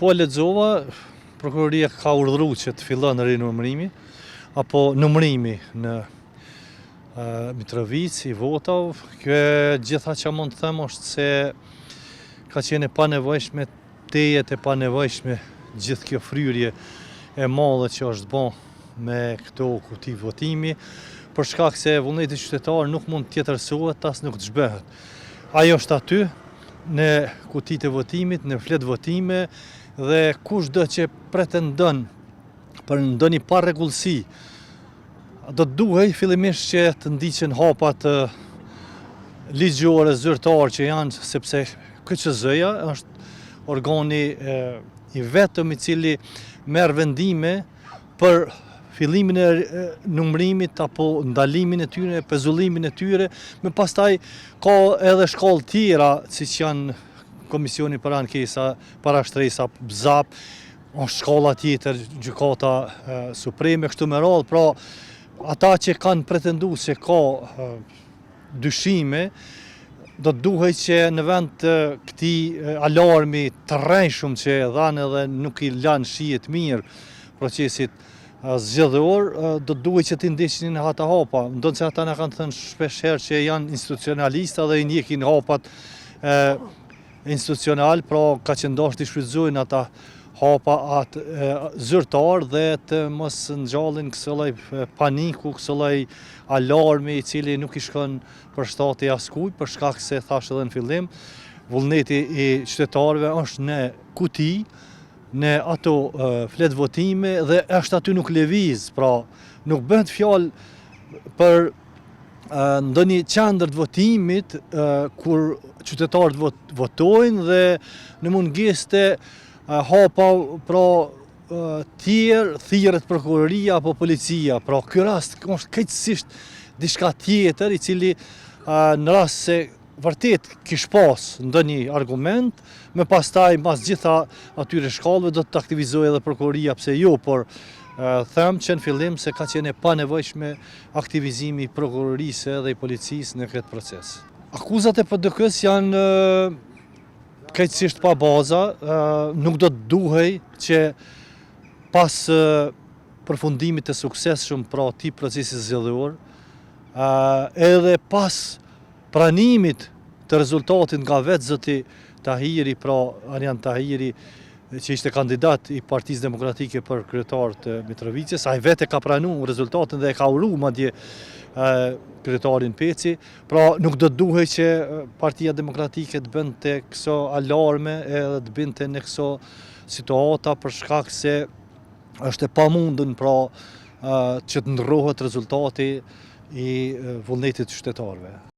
Po lexova, prokuroria ka urdhëruar që të fillon rinumërimi apo numërimi në Mitrovic i votave. Kjo gjitha që mund të them është se ka qenë e panevojshme, tejet e panevojshme gjithë kjo fryrje e madhe që është bën me këto kuti votimi, për shkak se vullneti qytetar nuk mund të tjetërsohet, as nuk të zhbehet. Ajo është aty, në kutitë e votimit, në fletë votime, dhe kushdo që pretendon për ndonjë parregullsi, do të duhej fillimisht që të ndiqen hapat ligjore zyrtar që janë, sepse KQZ-ja është organi i vetëm i cili merr vendime për fillimin e numërimit apo ndalimin e tyre, pezullimin e tyre, me pastaj ka edhe shkallë tjera, siç janë Komisioni për ankesa, parashtresa, BZAP, është shkalla tjetër, Gjykata Supreme, kështu me radhë. Pra, ata që kanë pretenduar se ka dyshime, do të duhej që në vend të këtij alarmi të rrejshëm që dhanë edhe nuk i lanë shijet mirë procesit zgjedhor, do të duhej që t'i ndiqnin ata hapa. Ndonë se ata na kanë thënë shpesh herë që janë institucionalista dhe i ndjekin hapat institucional, pra ka që ndoshta t'i shfrytëzojnë ata hapa atë zyrtar dhe të mos ngjallin kësaj lloj paniku, kësaj lloj alarmi i cili nuk i shkon për shtati askujt, për shkak se thash edhe në fillim, vullneti i qytetarëve është në kuti, në ato fletë votime dhe është aty nuk lëviz, pra nuk bëhet fjalë për ndonjë qendër të votimit kur qytetarët votojnë dhe në mungesë të hapa pra tjerë thirret prokuroria apo policia. Pra ky rast është krejtësisht diçka tjetër, i cili në rast se vërtet kish pas ndonjë argument, me pastaj mas gjitha atyre shkallëve do të aktivizojë edhe prokuroria, pse jo, por them që në fillim se ka qenë e panevojshme aktivizimi i prokurorisë dhe i policisë në këtë proces. Akuzat e PD-s janë krejtësisht pa baza, nuk do të duhej që pas përfundimit të suksesshëm pra ti procesit zgjedhor, edhe pas pranimit të rezultatit nga vetë zoti Tahiri, pra Arjan Tahiri, që ishte kandidat i Partisë Demokratike për kryetar të Mitrovicës, ai vetë ka pranuar rezultatin dhe e ka uru madje kryetarin Peci. Pra nuk do të duhej që Partia Demokratike të bënte këso alarme edhe të binte në këso situata, për shkak se është e pamundën pra që të ndrohet rezultati i vullnetit qytetarëve.